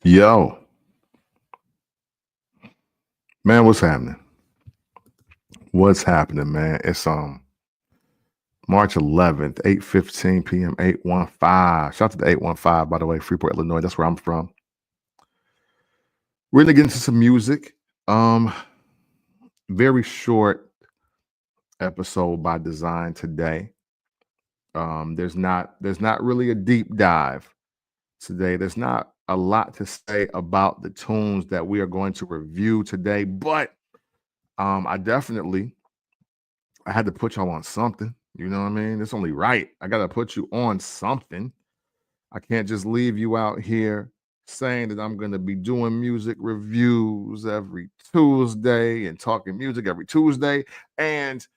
Yo, man, what's happening? What's happening, man? It's March 11th, 8:15 p.m., 815. Shout out to the 815, by the way, Freeport, Illinois. That's where I'm from. We're gonna get into some music. Um, Very short episode by design today. There's not really a deep dive today. There's not a lot to say about the tunes that we are going to review today, but I had to put y'all on something. You know what I mean? It's only right. I got to put you on something. I can't just leave you out here saying that I'm going to be doing music reviews every Tuesday and talking music every Tuesday, and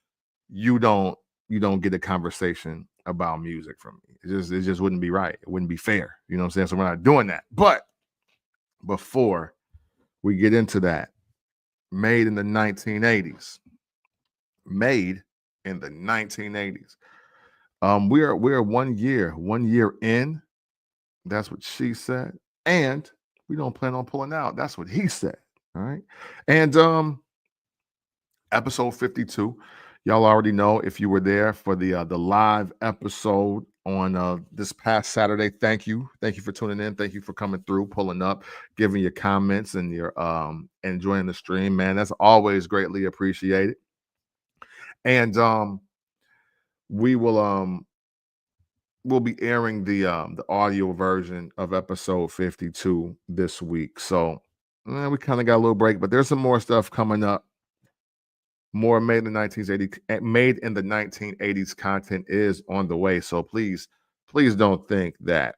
you don't you don't get a conversation about music from me. It just wouldn't be right. It wouldn't be fair. You know what I'm saying? So we're not doing that. But before we get into that, made in the 1980s, made in the 1980s. We're 1 year in. That's what she said, and we don't plan on pulling out. That's what he said. All right, and episode 52. Y'all already know if you were there for the live episode on this past Saturday. Thank you for tuning in. Thank you for coming through, pulling up, giving your comments and your enjoying the stream. Man, that's always greatly appreciated. And we will we'll be airing the audio version of episode 52 this week. So we kind of got a little break, but there's some more stuff coming up. More made in the 1980s content is on the way. So please don't think that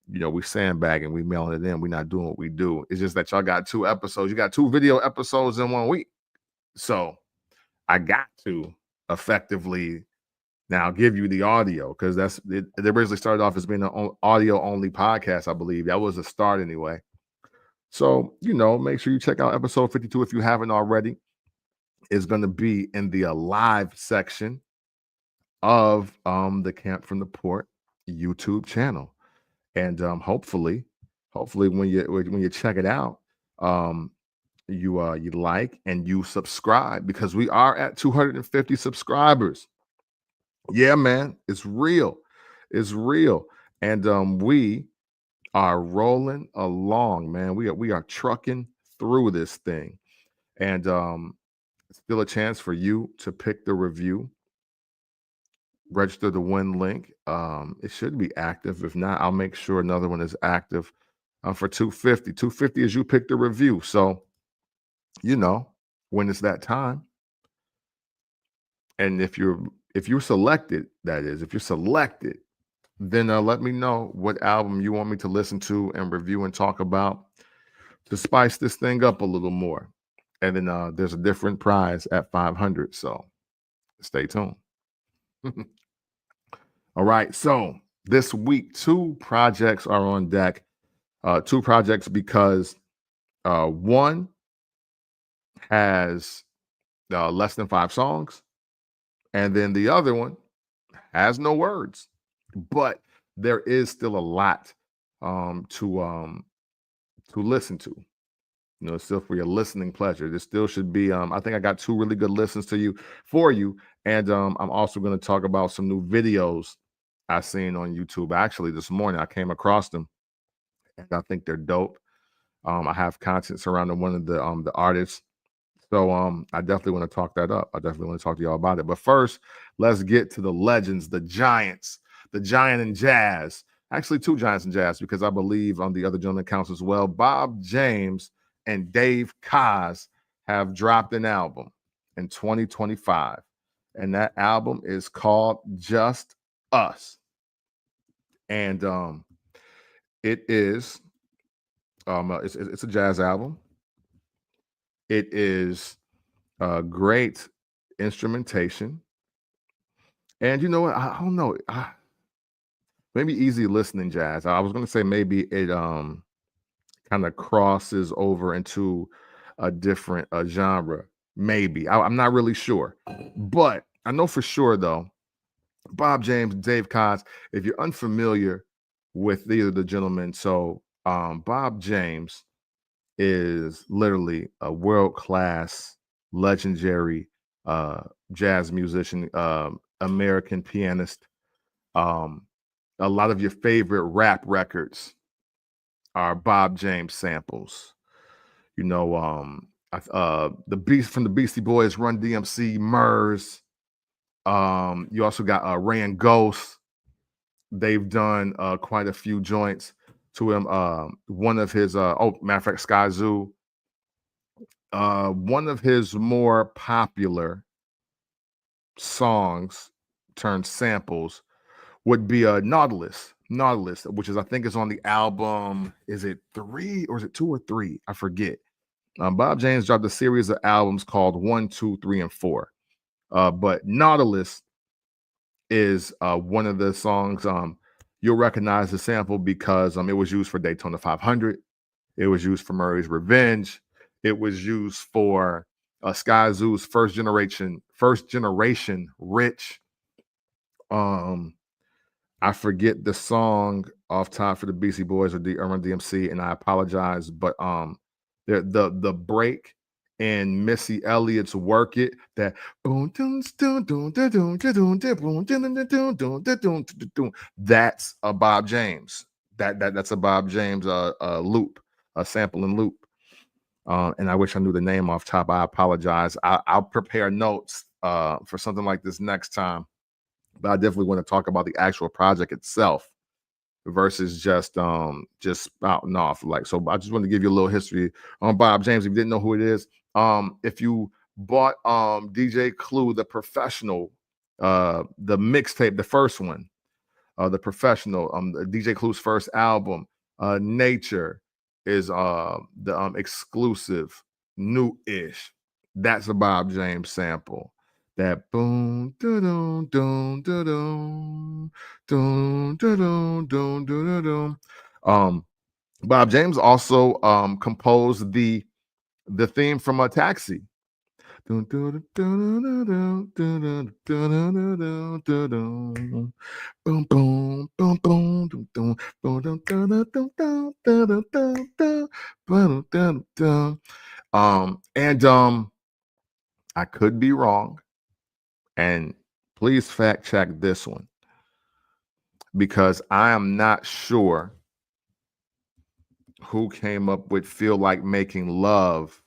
we sandbagging, we mailing it in, we're not doing what we do. It's just that y'all got two episodes. You got two video episodes in 1 week. So I got to effectively now give you the audio because it originally started off as being an audio only podcast. I believe that was the start anyway. So make sure you check out episode 52 if you haven't already. It's going to be in the live section of the Camp from the Port YouTube channel, and hopefully when you check it out, you like and you subscribe because we are at 250 subscribers. Yeah, man, it's real. It's real. And we are rolling along, man. We are trucking through this thing. And still a chance for you to pick the review. Register the win link. It should be active. If not, I'll make sure another one is active for 250. 250 is you pick the review. So, when it's that time. And if you're selected, that is, if you're selected, then let me know what album you want me to listen to and review and talk about to spice this thing up a little more. And then there's a different prize at 500. So stay tuned. All right. So this week, two projects are on deck. Two projects because one has less than 5 songs. And then the other one has no words, but there is still a lot to listen to. Still for your listening pleasure. There still should be. I think I got 2 really good listens for you, and I'm also going to talk about some new videos I seen on YouTube. Actually, this morning I came across them, and I think they're dope. I have content surrounding one of the artists. So I definitely want to talk that up. I definitely want to talk to y'all about it. But first, let's get to the legends, the giants, the giant in jazz. Actually, 2 giants in jazz because I believe the other gentleman counts as well. Bob James and Dave Koz have dropped an album in 2025. And that album is called Just Us. And it is it's a jazz album. It is great instrumentation. And you know what? I don't know. Maybe easy listening jazz. I was going to say maybe it kind of crosses over into a different genre. Maybe. I'm not really sure. But I know for sure, though, Bob James, Dave Koz, if you're unfamiliar with either of the gentlemen, so Bob James is literally a world-class, legendary jazz musician, American pianist. Um, a lot of your favorite rap records are Bob James samples. You know, the Beast from the Beastie Boys, Run DMC, Murs. You also got Ray and Ghost. They've done quite a few joints to him. One of his, matter of fact, Sky Zoo. One of his more popular songs turned samples would be Nautilus, which is I think is on the album. Is it 3 or is it 2 or 3? I forget. Bob James dropped a series of albums called 1, 2, 3, and 4. But Nautilus is one of the songs. You'll recognize the sample because it was used for Daytona 500. It was used for Murray's Revenge. It was used for Sky Zoo's first generation Rich. I forget the song off top for the Beastie Boys or the Run DMC, and I apologize, but the break in Missy Elliott's "Work It," that that's a Bob James. That's a Bob James loop, a sample and loop. And I wish I knew the name off top. I apologize. I'll prepare notes for something like this next time. But I definitely want to talk about the actual project itself versus just spouting off. Like, so I just want to give you a little history on Bob James. If you didn't know who it is, if you bought DJ Clue, the Professional, the mixtape, the first one, the Professional, DJ Clue's first album, Nature is the exclusive new-ish. That's a Bob James sample. That boom, da-dum, dum, da-dum, dum, da-dum, dum, da-dum. Bob James also composed the theme from a Taxi. And I could be wrong, and please fact check this one because I am not sure who came up with "Feel Like Making Love,"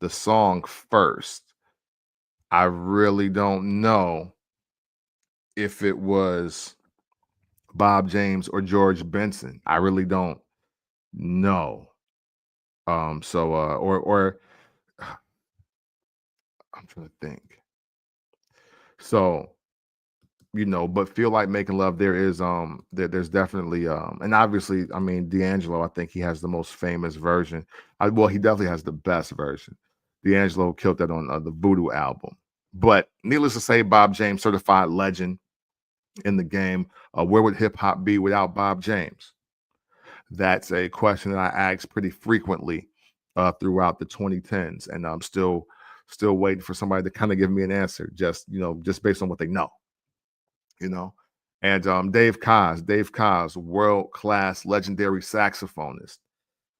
the song first. I really don't know if it was Bob James or George Benson. I really don't know. Or I'm trying to think. So, but "Feel Like Making Love," there's definitely and obviously, I mean, D'Angelo, I think he has the most famous version. Well, he definitely has the best version. D'Angelo killed that on the Voodoo album. But needless to say, Bob James, certified legend in the game. Where would hip hop be without Bob James? That's a question that I ask pretty frequently throughout the 2010s, and I'm still waiting for somebody to kind of give me an answer, just based on what they know. And Dave Koz, world-class, legendary saxophonist.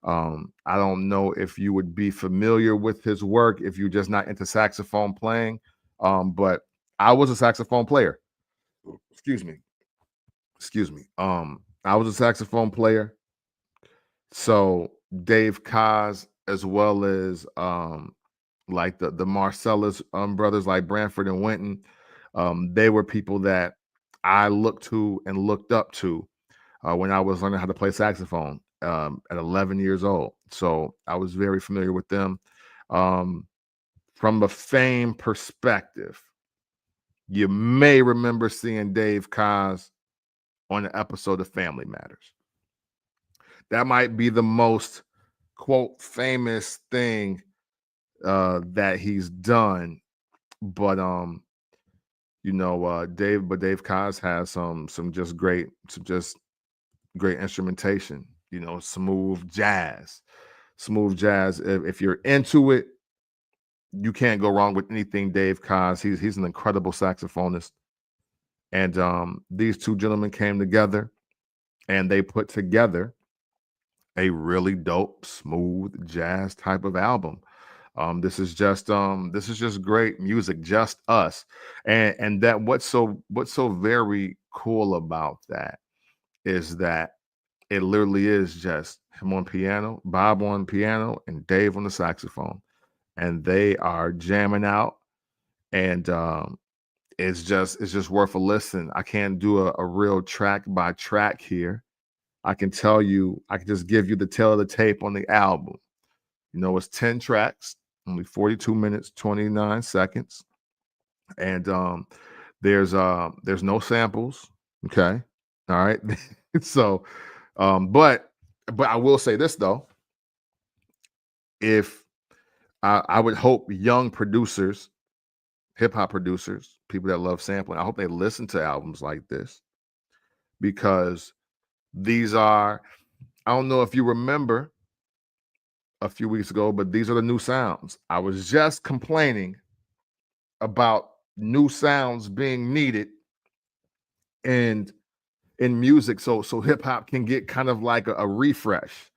I don't know if you would be familiar with his work if you're just not into saxophone playing, but I was a saxophone player. Excuse me. I was a saxophone player. So Dave Koz, as well as like the Marcellus brothers, like Branford and Winton, they were people that I looked to and looked up to when I was learning how to play saxophone at 11 years old. So I was very familiar with them. From a fame perspective, you may remember seeing Dave Koz on an episode of Family Matters. That might be the most, quote, famous thing that he's done. But Dave Koz has some just great instrumentation, smooth jazz. If you're into it, you can't go wrong with anything Dave Koz. He's an incredible saxophonist. And these two gentlemen came together and they put together a really dope, smooth jazz type of album. This is just great music, just us. And that what's so very cool about that is that it literally is just him on piano, Bob on piano, and Dave on the saxophone. And they are jamming out, and it's just worth a listen. I can't do a real track by track here. I can just give you the tail of the tape on the album. It's 10 tracks, only 42 minutes, 29 seconds. And there's no samples. Okay. All right. So but I will say this though. If I would hope young producers, hip hop producers, people that love sampling, I hope they listen to albums like this, because these are, I don't know if you remember a few weeks ago, but these are the new sounds. I was just complaining about new sounds being needed and in music, so hip hop can get kind of like a refresh,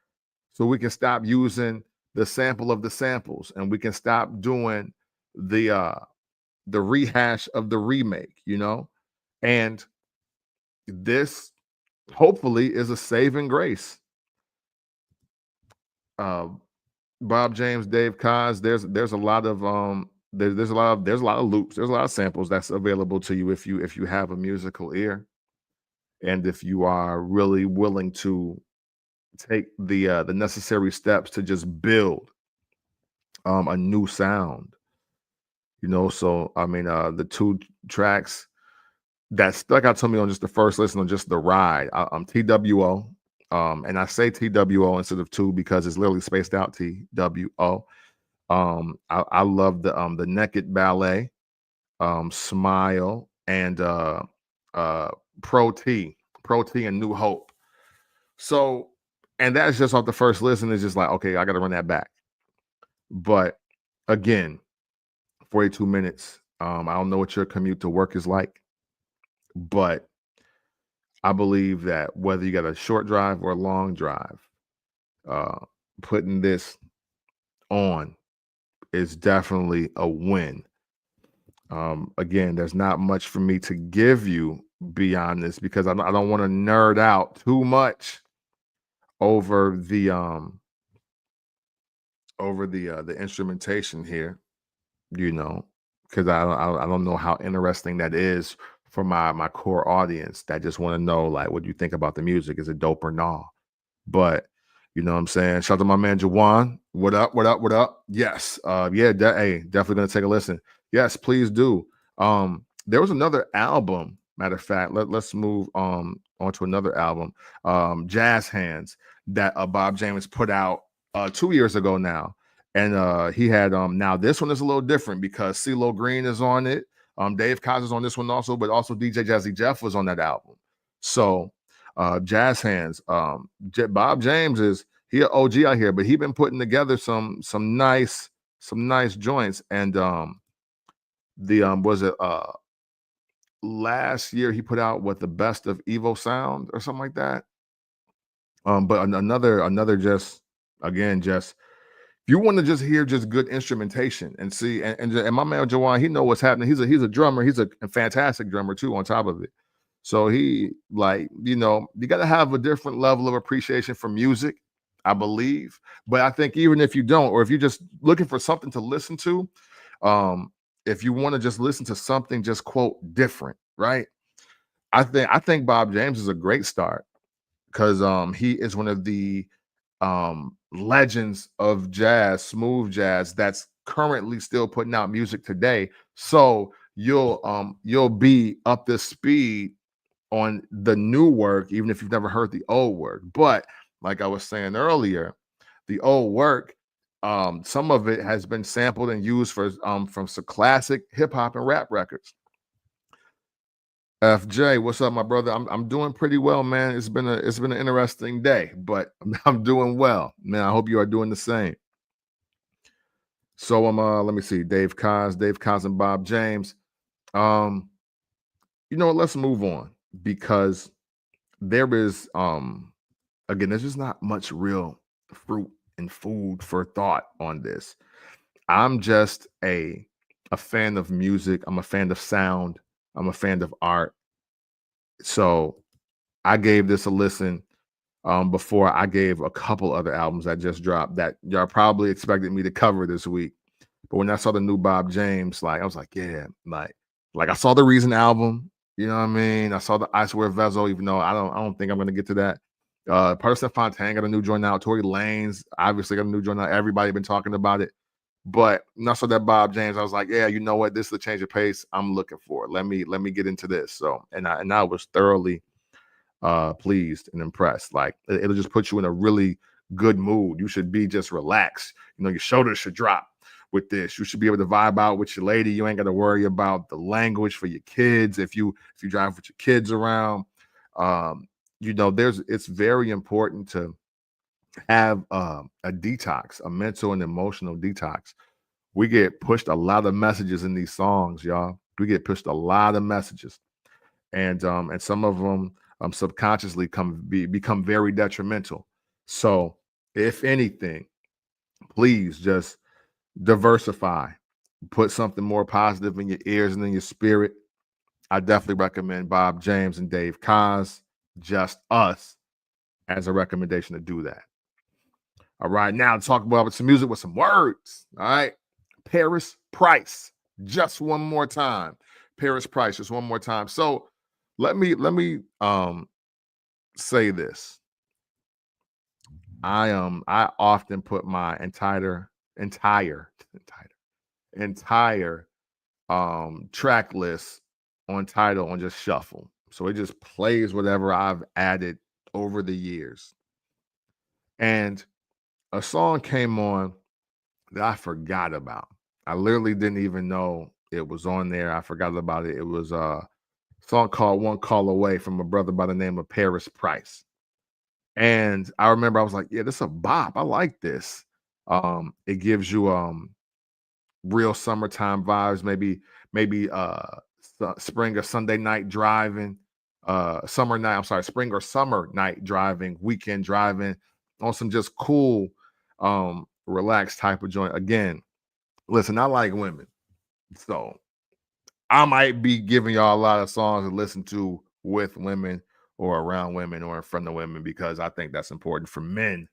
so we can stop using the sample of the samples, and we can stop doing the rehash of the remake. And this hopefully is a saving grace. uh Bob James, Dave Kaz, there's a lot of there's a lot of loops, there's a lot of samples that's available to you if you have a musical ear, and if you are really willing to take the necessary steps to just build a new sound. So I mean, the two tracks that stuck out to me on just the first listen, on just the ride, TWO, and I say TWO instead of two because it's literally spaced out TWO. I love the Naked Ballet, Smile, and uh Pro T and New Hope. So, and that's just off the first listen. It's just like, okay, I got to run that back. But again, 42 minutes. I don't know what your commute to work is like, but I believe that whether you got a short drive or a long drive, uh, putting this on is definitely a win. Again, there's not much for me to give you beyond this because I don't want to nerd out too much over the instrumentation here, you know, because I don't know how interesting that is for my core audience that just want to know, like, what do you think about the music? Is it dope or not? But you know what I'm saying? Shout out to my man Jawan. What up? What up? What up? Yes. Yeah, hey, definitely gonna take a listen. Yes, please do. There was another album. Matter of fact, let's move on to another album, Jazz Hands, that Bob James put out 2 years ago now. And he had now this one is a little different because CeeLo Green is on it. Dave Kaz is on this one also, but also DJ Jazzy Jeff was on that album. So Jazz Hands. Bob James he an OG out here, but he been putting together some nice joints. And the was it last year he put out the best of Evo Sound or something like that. But another just again just if you want to just hear just good instrumentation and see and my man Jawan, he know what's happening. He's a drummer. He's a fantastic drummer too on top of it. So he you got to have a different level of appreciation for music, I believe. But I think even if you don't, or if you're just looking for something to listen to, if you want to just listen to something just quote different, right? I think Bob James is a great start because he is one of the legends of jazz, smooth jazz, that's currently still putting out music today. So you'll be up to speed on the new work, even if you've never heard the old work. But like I was saying earlier, the old work, some of it has been sampled and used from some classic hip hop and rap records. FJ, what's up, my brother? I'm doing pretty well, man. It's been an interesting day, but I'm doing well, man. I hope you are doing the same. So let me see, Dave Kaz and Bob James. You know what? Let's move on because there is Again, there's just not much real fruit and food for thought on this. I'm just a fan of music. I'm a fan of sound. I'm a fan of art. So I gave this a listen before I gave a couple other albums that just dropped that y'all probably expected me to cover this week. But when I saw the new Bob James, like I was like, yeah, like I saw the Reason album. You know what I mean? I saw the I Swear Vezo, even though I don't think I'm gonna get to that. Person Fontaine got a new joint out. Tory Lanez obviously got a new joint out. Everybody been talking about it. But when I saw that Bob James, I was like, yeah, you know what? This is the change of pace I'm looking for. Let me get into this. So and I was thoroughly pleased and impressed. Like it'll just put you in a really good mood. You should be just relaxed. You know, your shoulders should drop with this. You should be able to vibe out with your lady. You ain't got to worry about the language for your kids if you drive with your kids around. You know, it's very important to have a detox, a mental and emotional detox. We get pushed a lot of messages in these songs, y'all. We get pushed a lot of messages, and some of them subconsciously become very detrimental. So, if anything, please just diversify. Put something more positive in your ears and in your spirit. I definitely recommend Bob James and Dave Kaz, Just Us, as a recommendation to do that. All right, now to talk about some music with some words. All right, Paris Price, just one more time. Paris Price, just one more time. So let me say this. I often put my entire track list on Tidal on just shuffle. So it just plays whatever I've added over the years. And a song came on that I forgot about. I literally didn't even know it was on there. I forgot about it. It was a song called One Call Away from a brother by the name of Paris Price. And I remember I was like, yeah, this is a bop. I like this. It gives you real summertime vibes, maybe spring or Sunday night driving, summer night, I'm sorry, spring or summer night driving, weekend driving on some just cool, relaxed type of joint. Again, listen, I like women. So I might be giving y'all a lot of songs to listen to with women or around women or in front of women because I think that's important for men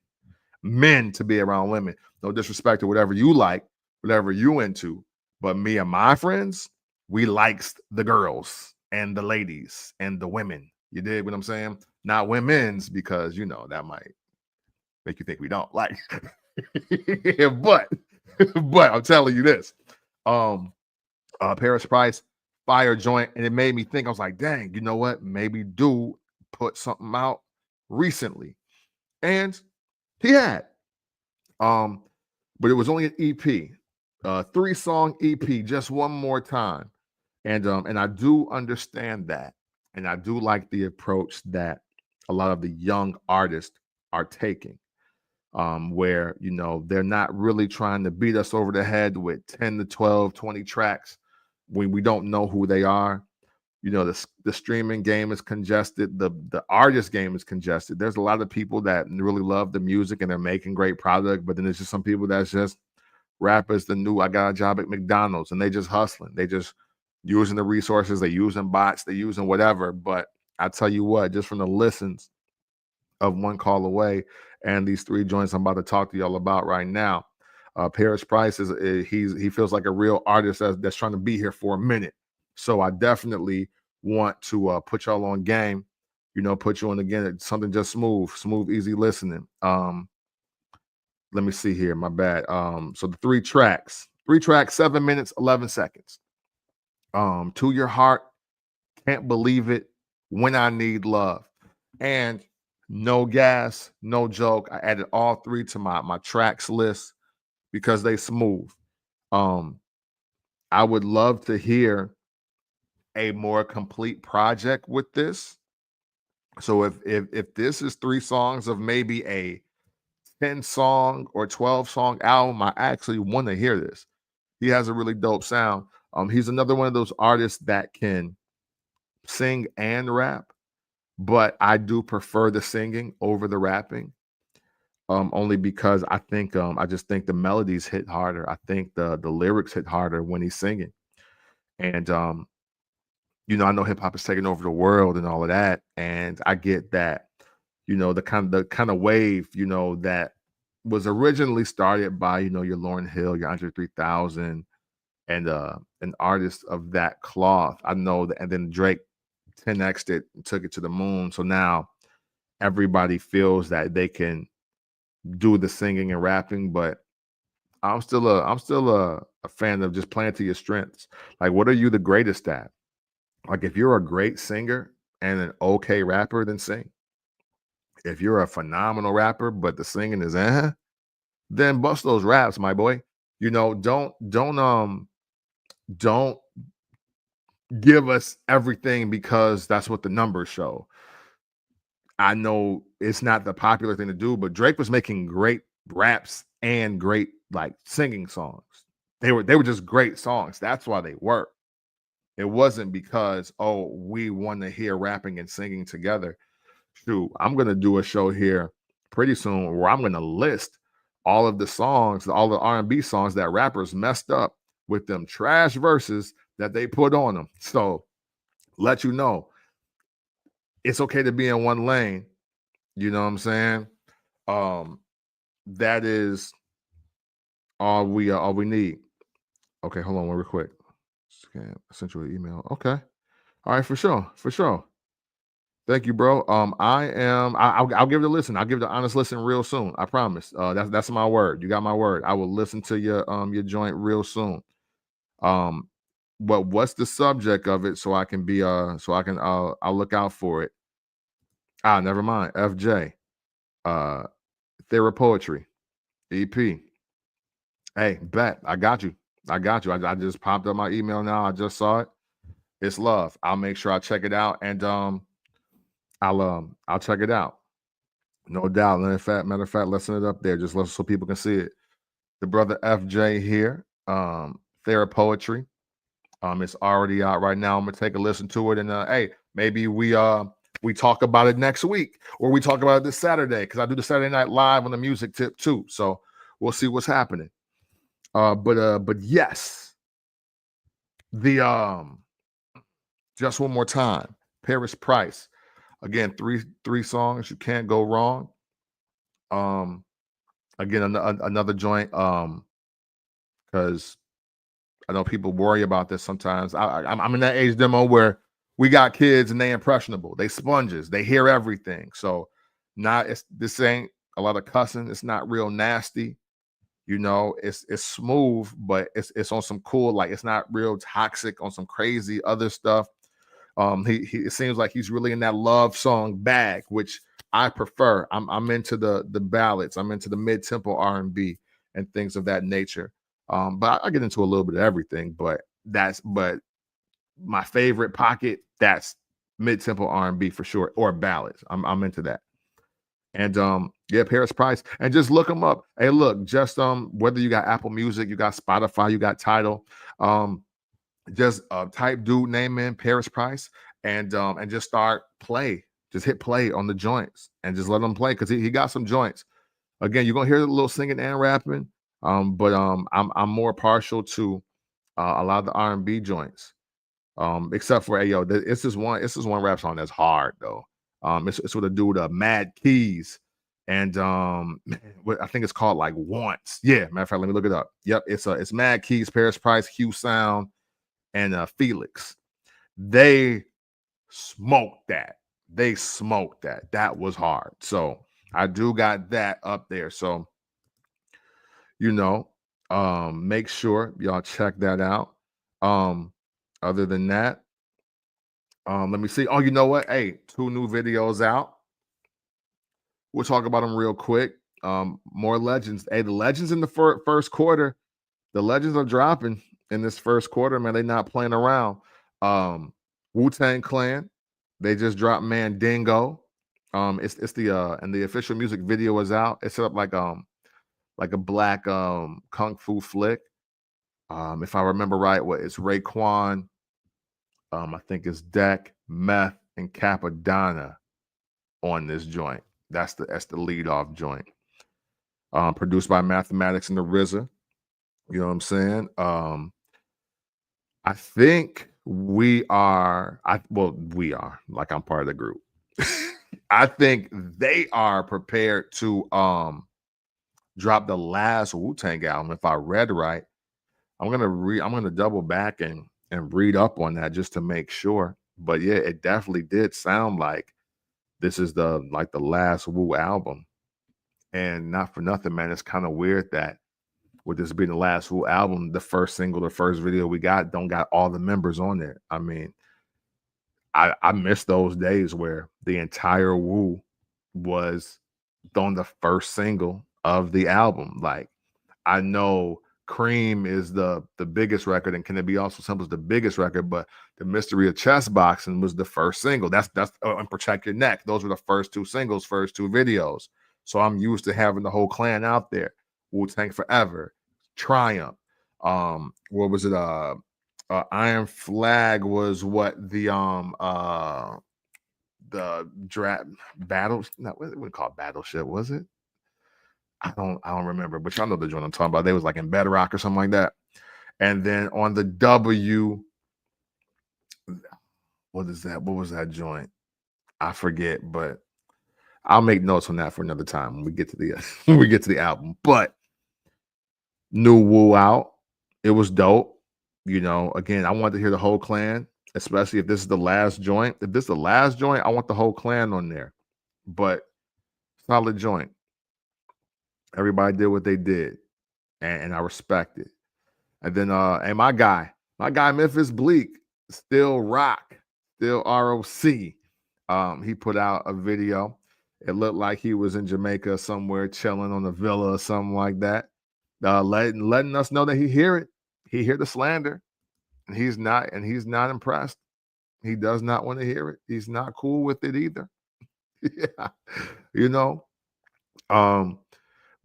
to be around women. No disrespect to whatever you like, whatever you into, but me and my friends, we likes the girls and the ladies and the women. You dig what I'm saying? Not women's because that might make you think we don't like. but but I'm telling you this. Um Paris Price, fire joint, and it made me think. I was like, dang, you know what? Maybe dude put something out recently, and he had. But it was only an EP, 3-song EP, just one more time, and I do understand that, and I do like the approach that a lot of the young artists are taking, where they're not really trying to beat us over the head with 10 to 12, 20 tracks when we don't know who they are. The streaming game is congested, the artist game is congested. There's a lot of people that really love the music and they're making great product, but then there's just some people that's just rappers, the new I got a job at McDonald's, and they just hustling. They just using the resources, they using bots, they using whatever. But I tell you what, just from the listens of One Call Away and these 3 joints I'm about to talk to y'all about right now, Paris Price he feels like a real artist that's trying to be here for a minute. So I definitely want to put y'all on game, put you on again, something just smooth, easy listening. Let me see here, my bad. So the 3 tracks, 7 minutes, 11 seconds. To Your Heart, Can't Believe It, When I Need Love, and No Gas, No Joke. I added all 3 to my tracks list because they smooth. I would love to hear a more complete project with this. So if this is 3 songs of maybe a 10-song or 12-song album, I actually want to hear this. He has a really dope sound. He's another one of those artists that can sing and rap. but I do prefer the singing over the rapping. Only because I just think the melodies hit harder. I think the lyrics hit harder when he's singing. And I know hip hop is taking over the world and all of that, and I get that. The kind of wave, that was originally started by, your Lauryn Hill, your Andre 3000, and an artist of that cloth. I know that, and then Drake 10x'd it and took it to the moon. So now everybody feels that they can do the singing and rapping, but I'm still a fan of just playing to your strengths. Like, what are you the greatest at? Like, if you're a great singer and an okay rapper, then sing. If you're a phenomenal rapper, but the singing is then bust those raps, my boy. Don't give us everything because that's what the numbers show. I know it's not the popular thing to do, but Drake was making great raps and great like singing songs. They were just great songs. That's why they work. It wasn't because, oh, we want to hear rapping and singing together. Shoot, I'm gonna do a show here pretty soon where I'm gonna list all of the songs, all the R&B songs that rappers messed up with them trash verses that they put on them. So let you know it's okay to be in one lane. You know what I'm saying? Um, that is all we need. Okay, hold on one real quick. Scan, I sent you an email. Okay. All right, for sure. For sure. Thank you, bro. I'll give it a listen. I'll give it an honest listen real soon. I promise. That's my word. You got my word. I will listen to your joint real soon. Um, but what's the subject of it so I can I'll look out for it. Never mind. FJ. Uh Poetry. EP. Hey, bet. I got you. I got you. I just popped up my email now. I just saw it. It's love. I'll make sure I check it out, and I'll check it out. No doubt. Matter of fact, let's send it up there just so people can see it. The brother FJ here, Poetry. It's already out right now. I'm gonna take a listen to it, and hey, maybe we talk about it next week, or we talk about it this Saturday because I do the Saturday Night Live on the music tip too. So we'll see what's happening. But yes, the just one more time, Paris Price. Again, three songs you can't go wrong. Again, another joint. Because I know people worry about this sometimes. I'm in that age demo where we got kids and they impressionable. They sponges. They hear everything. So this ain't a lot of cussing. It's not real nasty. It's smooth, but it's on some cool, like it's not real toxic on some crazy other stuff. He it seems like he's really in that love song bag, which I prefer. I'm into the ballads. I'm into the mid tempo R&B and things of that nature. But I get into a little bit of everything. But my favorite pocket, that's mid tempo R&B for sure, or ballads. I'm into that. And yeah, Paris Price, and just look them up. Hey, look, just whether you got Apple Music, you got Spotify, you got Tidal, just type dude name in Paris Price, and just start play. Just hit play on the joints and just let them play because he got some joints. Again, you're gonna hear a little singing and rapping, but I'm more partial to a lot of the R&B joints. Except for it's just one rap song that's hard though. It's with a dude, Mad Keys, and I think it's called like Once. Yeah, matter of fact, let me look it up. Yep, it's Mad Keys, Paris Price, Hugh Sound, and Felix. They smoked that. They smoked that. That was hard. So I do got that up there. So make sure y'all check that out. Other than that, let me see. Oh, you know what? Hey, 2 new videos out. We'll talk about them real quick. More legends. Hey, the legends in the first quarter. The legends are dropping in this first quarter, man. They're not playing around. Wu-Tang Clan. They just dropped Mandingo. It's the and the official music video is out. It's set up like a black kung fu flick. If I remember right, it's Raekwon. I think it's Deck, Meth, and Capadonna. on this joint. That's the lead off joint. Produced by Mathematics and the RZA. You know what I'm saying? I think we are, we are, like I'm part of the group. I think they are prepared to drop the last Wu-Tang album, if I read right. I'm gonna double back and read up on that just to make sure. But yeah, it definitely did sound like this is the last Wu album. And not for nothing, man, it's kind of weird that with this being the last Wu album, the first single, the first video we don't got all the members on there. I mean, I miss those days where the entire Wu was on the first single of the album. Like, I know Cream is the biggest record, and Can It Be Also Simple is the biggest record, but The Mystery of Chess Boxing was the first single. That's and Protect Your Neck. Those were the first two singles, first two videos. So I'm used to having the whole clan out there. Wu-Tang Forever, Triumph. What was it? Iron Flag was what the draft battles. No, what we call Battleship, was it? I don't remember, but y'all know the joint I'm talking about. They was like in Bedrock or something like that. And then on the W, what is that? What was that joint? I forget, but I'll make notes on that for another time when we get to the when we get to the album. But new Wu out. It was dope. You know, again, I wanted to hear the whole clan, especially if this is the last joint. If this is the last joint, I want the whole clan on there. But solid joint. Everybody did what they did, and I respect it. And then and my guy Memphis Bleek, still rock, still ROC. He put out a video. It looked like he was in Jamaica somewhere chilling on a villa or something like that. Letting us know that he hear it. He hear the slander, and he's not impressed. He does not want to hear it. He's not cool with it either. Yeah. You know.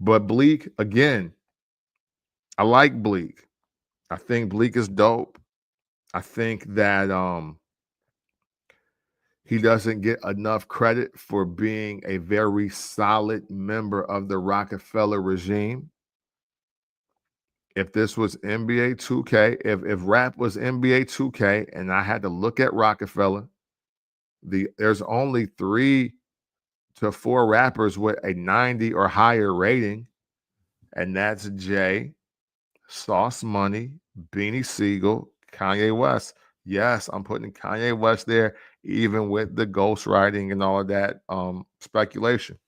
But Bleek, again, I like Bleek. I think Bleek is dope. I think that he doesn't get enough credit for being a very solid member of the Rockefeller regime. If this was NBA 2K, if rap was NBA 2K and I had to look at Rockefeller, there's only 3 to 4 rappers with a 90 or higher rating, and that's Jay, Sauce Money, Beanie Siegel, Kanye West. Yes, I'm putting Kanye West there, even with the ghostwriting and all of that speculation.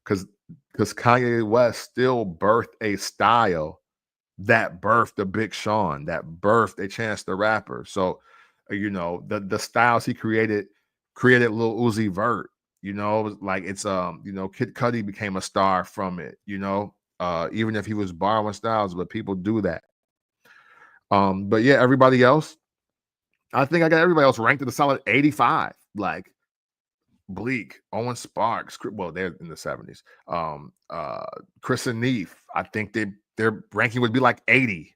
Because Kanye West still birthed a style that birthed the Big Sean, that birthed a Chance the Rapper. So, you know, the styles he created Lil Uzi Vert. You know, like it's you know, Kid Cudi became a star from it. You know, even if he was borrowing styles, but people do that. But yeah, everybody else, I think I got everybody else ranked at a solid 85. Like Bleek, Owen Sparks, well, they're in the 70s. Chris and Neef, I think their ranking would be like 80.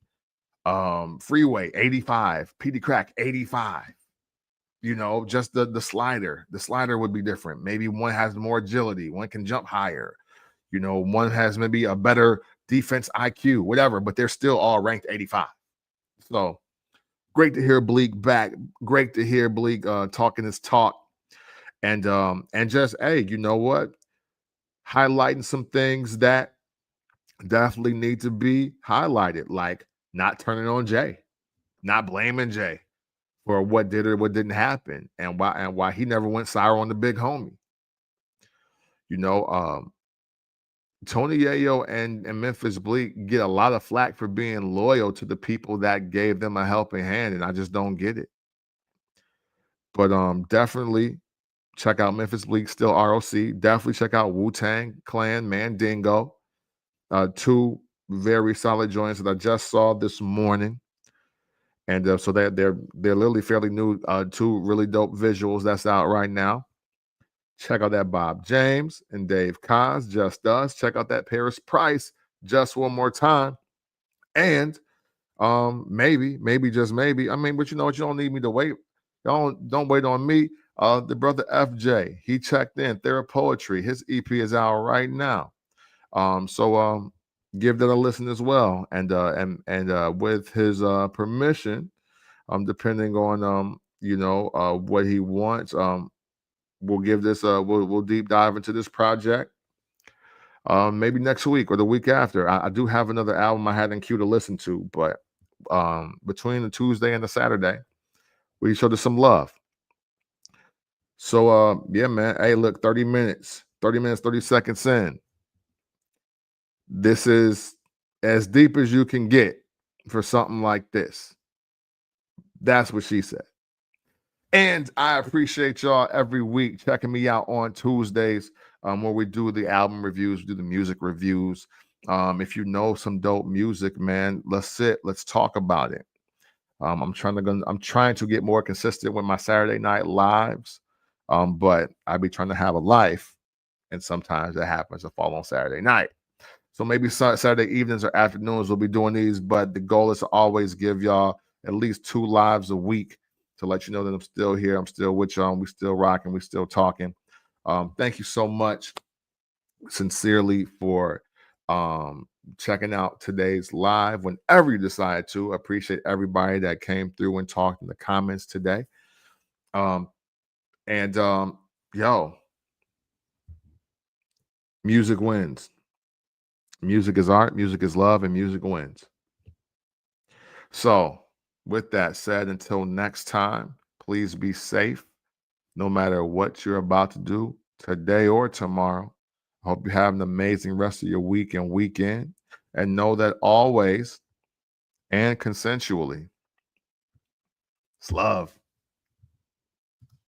Freeway, 85. PD Crack, 85. You know, just the slider. The slider would be different. Maybe one has more agility, one can jump higher. You know, one has maybe a better defense IQ, whatever, but they're still all ranked 85. So great to hear Bleek back. Great to hear Bleek talking his talk. And just, hey, you know what? Highlighting some things that definitely need to be highlighted, like not turning on Jay, not blaming Jay for what did or what didn't happen, and why he never went sour on the big homie. You know, Tony Yayo and Memphis Bleek get a lot of flack for being loyal to the people that gave them a helping hand, and I just don't get it. But definitely check out Memphis Bleek, still ROC. Definitely check out Wu-Tang Clan, Mandingo. 2 very solid joints that I just saw this morning. And so they're literally fairly new. 2 really dope visuals that's out right now. Check out that Bob James and Dave Kaz, Just Us. Check out that Paris Price, Just One More Time. And maybe just maybe. I mean, but you know what? You don't need me to wait. Don't wait on me. The brother FJ, he checked in. Poetry, his EP is out right now. So give that a listen as well. And with his permission, depending on what he wants, we'll give this we'll deep dive into this project. Maybe next week or the week after. I do have another album I had in queue to listen to, but between the Tuesday and the Saturday, we showed us some love. So yeah, man. Hey, look, 30 minutes, 30 seconds in. This is as deep as you can get for something like this. That's what she said. And I appreciate y'all every week checking me out on Tuesdays, where we do the album reviews, we do the music reviews. If you know some dope music, man, let's talk about it. I'm trying to get more consistent with my Saturday night lives, but I be trying to have a life, and sometimes it happens to fall on Saturday night. So maybe Saturday evenings or afternoons we'll be doing these, but the goal is to always give y'all at least 2 lives a week to let you know that I'm still here. I'm still with y'all. We still rocking. We still talking. Thank you so much, sincerely, for checking out today's live whenever you decide to. I appreciate everybody that came through and talked in the comments today. Yo, music wins. Music is art, music is love, and music wins. So, with that said, until next time, please be safe no matter what you're about to do today or tomorrow. I hope you have an amazing rest of your week and weekend. And know that always and consensually, it's love.